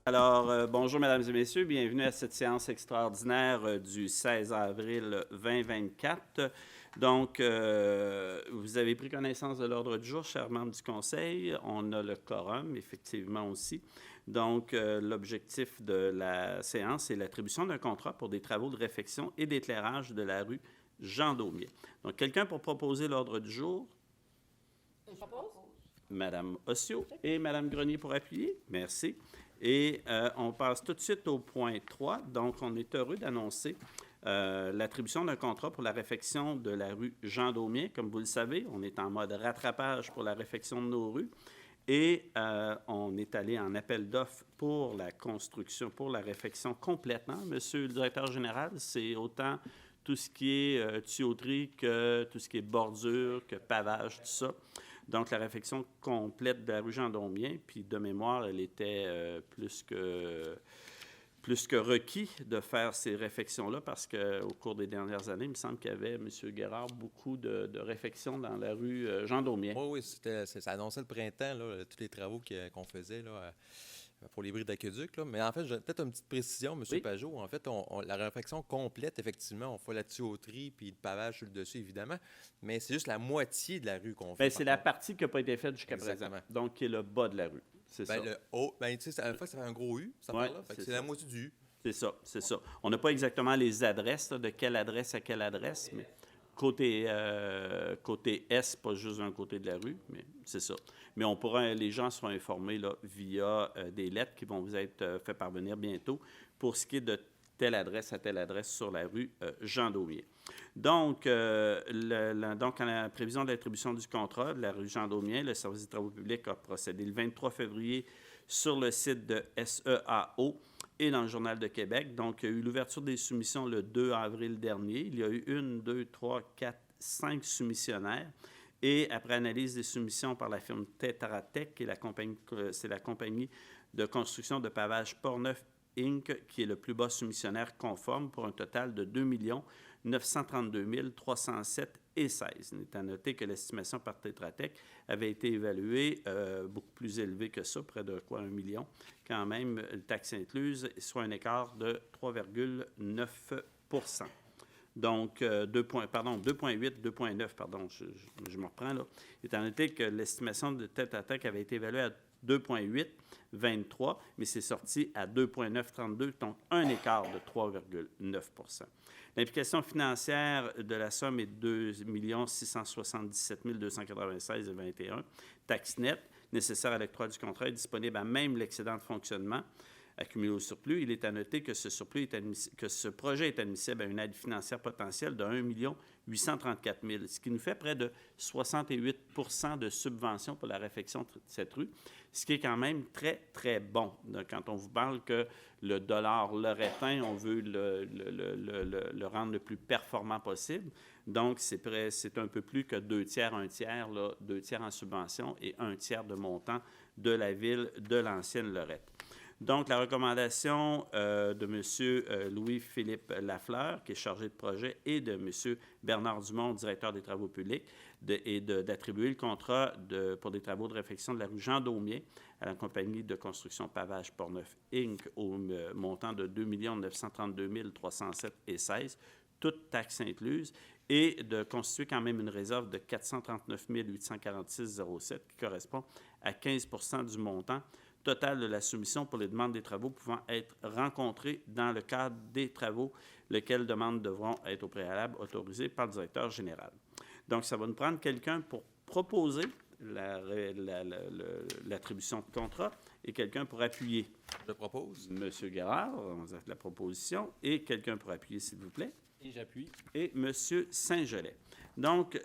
Alors, bonjour, mesdames et messieurs. Bienvenue à cette séance extraordinaire du 16 avril 2024. Donc, vous avez pris connaissance de l'ordre du jour, chers membres du Conseil. On a le quorum, effectivement, aussi. Donc, l'objectif de la séance est l'attribution d'un contrat pour des travaux de réfection et d'éclairage de la rue Jean Daumier. Donc, quelqu'un pour proposer l'ordre du jour? Je propose. Madame Ossio et Madame Grenier pour appuyer. Merci. Et on passe tout de suite au point 3. Donc, on est heureux d'annoncer l'attribution d'un contrat pour la réfection de la rue Jean Daumier. Comme vous le savez, on est en mode rattrapage pour la réfection de nos rues. Et on est allé en appel d'offres pour la construction, pour la réfection complètement. Monsieur le directeur général, c'est autant tout ce qui est tuyauterie que tout ce qui est bordure, que pavage, tout ça. Donc, la réfection complète de la rue Jean Daumier, puis de mémoire, elle était plus que requis de faire ces réfections-là parce qu'au cours des dernières années, il me semble qu'il y avait, M. Guérard, beaucoup de réfections dans la rue Jean Daumier. Oui, ça annonçait le printemps, là, tous les travaux qu'on faisait là, pour les bris d'aqueduc. Mais en fait, j'ai peut-être une petite précision, M. Oui. Pajot. En fait, la réfection complète, effectivement, on fait la tuyauterie puis le pavage sur le dessus, évidemment, mais c'est juste la moitié de la rue qu'on fait. Bien, c'est la partie qui n'a pas été faite jusqu'à présent, donc qui est le bas de la rue. C'est ça. Le haut, tu sais, à la fois, ça fait un gros U, ça Ouais, part là. C'est la moitié du U. C'est ça, c'est ça. On n'a pas exactement les adresses, là, de quelle adresse à quelle adresse, mais côté Est, pas juste d'un côté de la rue, mais c'est ça. Mais les gens seront informés là, via des lettres qui vont vous être faites parvenir bientôt pour ce qui est de telle adresse à telle adresse sur la rue Jean Daumier. Donc, donc, en la prévision de l'attribution du contrat de la rue Jean Daumier, le service des travaux publics a procédé le 23 février sur le site de SEAO et dans le Journal de Québec. Donc, il y a eu l'ouverture des soumissions le 2 avril dernier. Il y a eu 1, 2, 3, 4, 5 soumissionnaires. Et après analyse des soumissions par la firme Tetra Tech, c'est la compagnie de construction de pavage Portneuf Inc., qui est le plus bas soumissionnaire conforme pour un total de 2 932 307 et 16. Il est à noter que l'estimation par Tetra Tech avait été évaluée beaucoup plus élevée que ça, près de 1 million, quand même, taxe incluse, soit un écart de 3,9 %. Donc, 2,8, 2,9, pardon, je me reprends là. Il est à noter que l'estimation de Tetra Tech avait été évaluée à 2,8, 23, mais c'est sorti à 2,9, 32, donc un écart de 3,9 %. L'implication financière de la somme est 2 677 296,21 $. Taxe nette nécessaire à l'octroi du contrat est disponible à même l'excédent de fonctionnement accumulé au surplus. Il est à noter que ce projet est admissible à une aide financière potentielle de 1 834 000, ce qui nous fait près de 68 % de subvention pour la réfection de cette rue, ce qui est quand même très, très bon. Donc, quand on vous parle que le dollar loretain, on veut le rendre le plus performant possible. Donc, c'est un peu plus que 2 tiers, 1 tiers, là, 2 tiers en subvention et 1 tiers de montant de la ville de l'ancienne Lorette. Donc, la recommandation de M. Louis-Philippe Lafleur, qui est chargé de projet, et de M. Bernard Dumont, directeur des travaux publics, d'attribuer le contrat pour des travaux de réfection de la rue Jean Daumier à la compagnie de construction Pavage Portneuf Inc. au montant de 2 932 307 et 16, toutes taxes incluses, et de constituer quand même une réserve de 439 846,07 qui correspond à 15 % du montant total de la soumission pour les demandes des travaux pouvant être rencontrées dans le cadre des travaux, lesquelles demandes devront être au préalable autorisées par le directeur général. Donc, ça va nous prendre quelqu'un pour proposer l'attribution de contrat et quelqu'un pour appuyer. Je propose. Monsieur Guérard, on a la proposition, et quelqu'un pour appuyer, s'il vous plaît. Et j'appuie. Et Monsieur Saint-Gelais. Donc,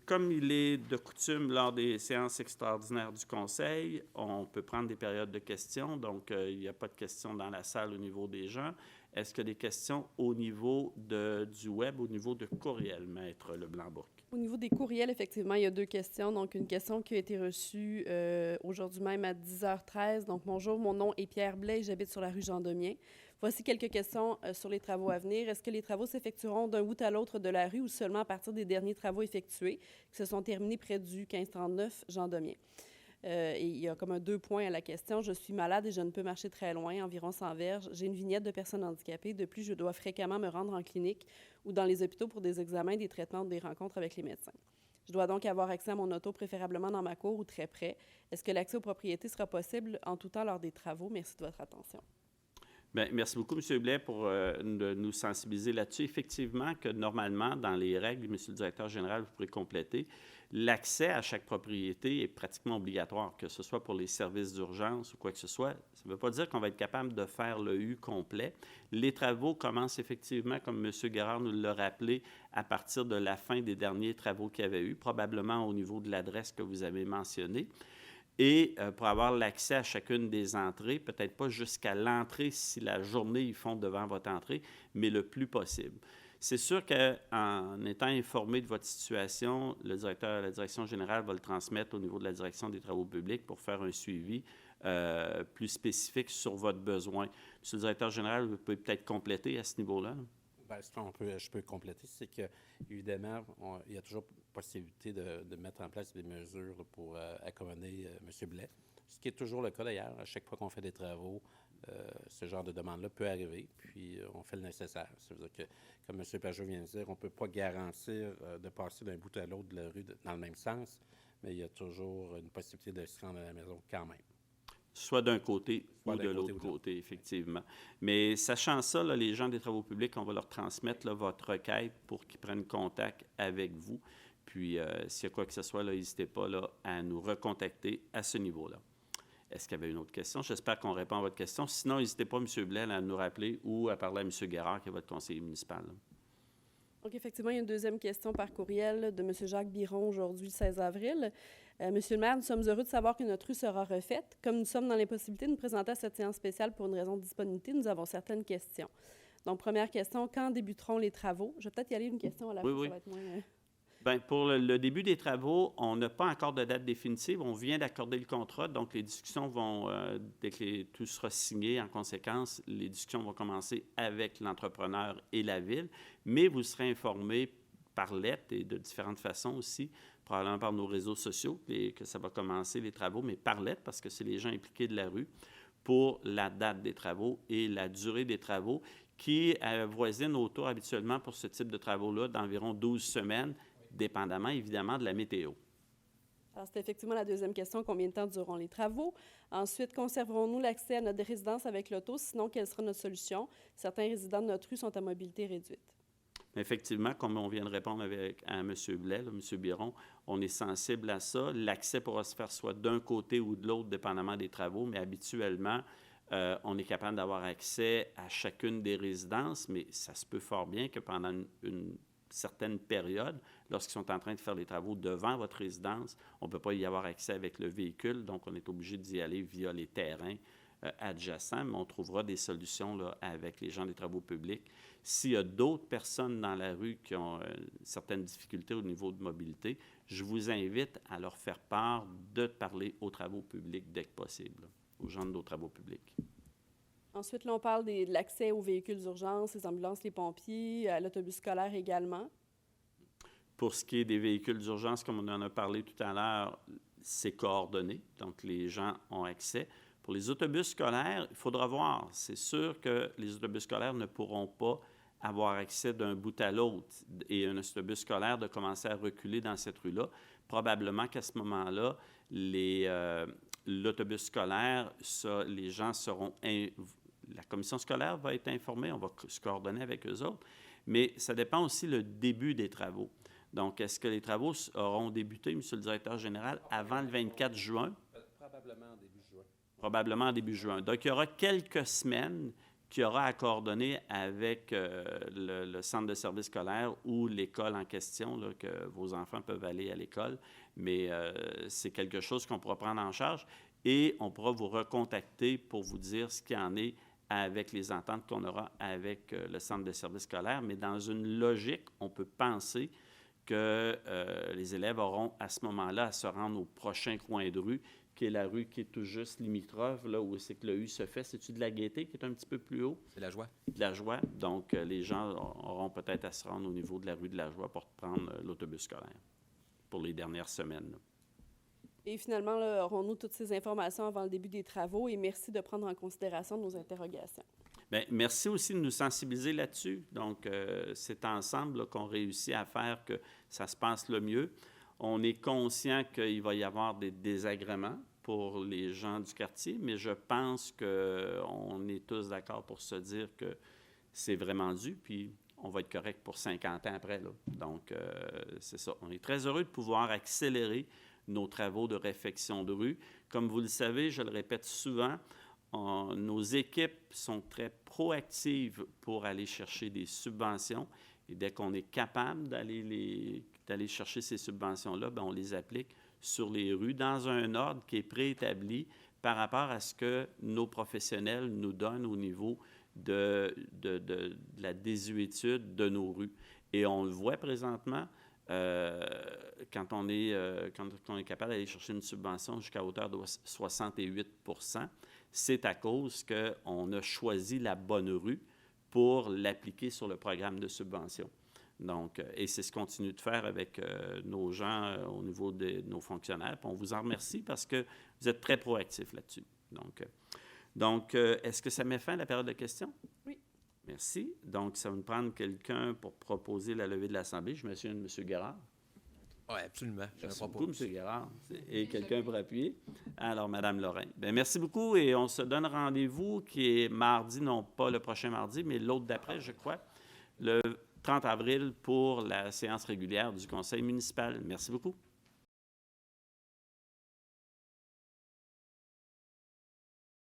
comme il est de coutume lors des séances extraordinaires du Conseil, on peut prendre des périodes de questions. Donc, il n'y a pas de questions dans la salle au niveau des gens. Est-ce qu'il y a des questions au niveau du web, au niveau de courriel, Maître Leblanc-Bourque? Au niveau des courriels, effectivement, il y a 2 questions. Donc, une question qui a été reçue aujourd'hui même à 10h13. Donc, bonjour, mon nom est Pierre Blais et j'habite sur la rue Jean Daumier. Voici quelques questions sur les travaux à venir. Est-ce que les travaux s'effectueront d'un bout à l'autre de la rue ou seulement à partir des derniers travaux effectués qui se sont terminés près du 1539 Jean Daumier? Et il y a comme 2 points à la question. Je suis malade et je ne peux marcher très loin, environ 100 verges. J'ai une vignette de personnes handicapées. De plus, je dois fréquemment me rendre en clinique ou dans les hôpitaux pour des examens, des traitements ou des rencontres avec les médecins. Je dois donc avoir accès à mon auto, préférablement dans ma cour ou très près. Est-ce que l'accès aux propriétés sera possible en tout temps lors des travaux? Merci de votre attention. Bien, merci beaucoup, M. Blais, pour de nous sensibiliser là-dessus. Effectivement, que normalement, dans les règles, M. le directeur général, vous pourrez compléter, l'accès à chaque propriété est pratiquement obligatoire, que ce soit pour les services d'urgence ou quoi que ce soit. Ça ne veut pas dire qu'on va être capable de faire le U complet. Les travaux commencent effectivement, comme M. Guérard nous l'a rappelé, à partir de la fin des derniers travaux qu'il y avait eu, probablement au niveau de l'adresse que vous avez mentionnée. Et pour avoir l'accès à chacune des entrées, peut-être pas jusqu'à l'entrée si la journée ils font devant votre entrée, mais le plus possible. C'est sûr qu'en étant informé de votre situation, le directeur de la direction générale va le transmettre au niveau de la direction des travaux publics pour faire un suivi plus spécifique sur votre besoin. Monsieur le directeur général, vous pouvez peut-être compléter à ce niveau-là. Bien, ce que je peux compléter, c'est que évidemment, il y a toujours possibilité de mettre en place des mesures pour accommoder M. Blais, ce qui est toujours le cas d'ailleurs. À chaque fois qu'on fait des travaux, ce genre de demande-là peut arriver, puis on fait le nécessaire. Ça veut dire que, comme M. Pajot vient de dire, on ne peut pas garantir de passer d'un bout à l'autre de la rue dans le même sens, mais il y a toujours une possibilité de se rendre à la maison quand même. Soit d'un côté ou de l'autre côté, effectivement. Mais sachant ça, là, les gens des travaux publics, on va leur transmettre là, votre requête pour qu'ils prennent contact avec vous. Puis, s'il y a quoi que ce soit, n'hésitez pas là, à nous recontacter à ce niveau-là. Est-ce qu'il y avait une autre question? J'espère qu'on répond à votre question. Sinon, n'hésitez pas, M. Blais, à nous rappeler ou à parler à M. Guérard, qui est votre conseiller municipal. Là. Donc, effectivement, il y a une deuxième question par courriel de M. Jacques Biron, aujourd'hui, le 16 avril. Monsieur le maire, nous sommes heureux de savoir que notre rue sera refaite. Comme nous sommes dans l'impossibilité de nous présenter à cette séance spéciale pour une raison de disponibilité, nous avons certaines questions. Donc, première question, quand débuteront les travaux? Je vais peut-être y aller une question à la fois, oui. Ça va être moins... Bien, pour le début des travaux, on n'a pas encore de date définitive. On vient d'accorder le contrat, donc les discussions vont, dès que tout sera signé, en conséquence, les discussions vont commencer avec l'entrepreneur et la ville, mais vous serez informé par lettre et de différentes façons aussi, probablement par nos réseaux sociaux, que ça va commencer les travaux, mais par lettre, parce que c'est les gens impliqués de la rue, pour la date des travaux et la durée des travaux, qui avoisine autour habituellement pour ce type de travaux-là d'environ 12 semaines, dépendamment évidemment de la météo. Alors, c'est effectivement la deuxième question. Combien de temps dureront les travaux? Ensuite, conserverons-nous l'accès à notre résidence avec l'auto? Sinon, quelle sera notre solution? Certains résidents de notre rue sont à mobilité réduite. Effectivement, comme on vient de répondre à M. Blais, là, M. Biron, on est sensible à ça. L'accès pourra se faire soit d'un côté ou de l'autre, dépendamment des travaux, mais habituellement, on est capable d'avoir accès à chacune des résidences, mais ça se peut fort bien que pendant une certaine période, lorsqu'ils sont en train de faire les travaux devant votre résidence, on ne peut pas y avoir accès avec le véhicule, donc on est obligé d'y aller via les terrains adjacents, mais on trouvera des solutions là, avec les gens des travaux publics. S'il y a d'autres personnes dans la rue qui ont certaines difficultés au niveau de mobilité, je vous invite à leur faire part de parler aux travaux publics dès que possible, là, aux gens de nos travaux publics. Ensuite, là, on parle de l'accès aux véhicules d'urgence, les ambulances, les pompiers, à l'autobus scolaire également. Pour ce qui est des véhicules d'urgence, comme on en a parlé tout à l'heure, c'est coordonné, donc les gens ont accès. Pour les autobus scolaires, il faudra voir. C'est sûr que les autobus scolaires ne pourront pas avoir accès d'un bout à l'autre et un autobus scolaire de commencer à reculer dans cette rue-là. Probablement qu'à ce moment-là, l'autobus scolaire, ça, les gens seront... La commission scolaire va être informée, on va se coordonner avec eux autres, mais ça dépend aussi le début des travaux. Donc, est-ce que les travaux auront débuté, M. le directeur général, avant le 24 juin? Probablement en début juin. Probablement en début juin. Donc, il y aura quelques semaines qu'il y aura à coordonner avec le centre de service scolaire ou l'école en question, là, que vos enfants peuvent aller à l'école, mais c'est quelque chose qu'on pourra prendre en charge et on pourra vous recontacter pour vous dire ce qu'il en est avec les ententes qu'on aura avec le centre de service scolaire. Mais dans une logique, on peut penser que les élèves auront à ce moment-là à se rendre au prochain coin de rue, qui est la rue qui est tout juste limitrophe, là où c'est que le U se fait. C'est-tu de la Gaîté qui est un petit peu plus haut? C'est la Joie. De la Joie. Donc, les gens auront peut-être à se rendre au niveau de la rue de la Joie pour prendre l'autobus scolaire pour les dernières semaines. Là. Et finalement, là, aurons-nous toutes ces informations avant le début des travaux? Et merci de prendre en considération nos interrogations. Bien, merci aussi de nous sensibiliser là-dessus. Donc, c'est ensemble là, qu'on réussit à faire que ça se passe le mieux. On est conscient qu'il va y avoir des désagréments pour les gens du quartier, mais je pense qu'on est tous d'accord pour se dire que c'est vraiment dû, puis on va être correct pour 50 ans après, là. Donc, c'est ça. On est très heureux de pouvoir accélérer nos travaux de réfection de rue. Comme vous le savez, je le répète souvent, nos équipes sont très proactives pour aller chercher des subventions. Et dès qu'on est capable d'aller chercher ces subventions-là, bien, on les applique sur les rues dans un ordre qui est préétabli par rapport à ce que nos professionnels nous donnent au niveau de la désuétude de nos rues. Et on le voit présentement, quand on est capable d'aller chercher une subvention jusqu'à hauteur de 68 %, c'est à cause qu'on a choisi la bonne rue pour l'appliquer sur le programme de subvention. Donc, et c'est ce qu'on continue de faire avec nos gens au niveau de nos fonctionnaires. Puis on vous en remercie parce que vous êtes très proactifs là-dessus. Donc, est-ce que ça met fin à la période de questions? Oui. Merci. Donc, ça va nous prendre quelqu'un pour proposer la levée de l'Assemblée. Je me souviens de M. Guérard. Oui, absolument. Merci beaucoup, M. Guérard. Et quelqu'un pour appuyer? Alors, Mme Lorrain. Bien, merci beaucoup et on se donne rendez-vous qui est mardi, non pas le prochain mardi, mais l'autre d'après, je crois, le 30 avril pour la séance régulière du Conseil municipal. Merci beaucoup.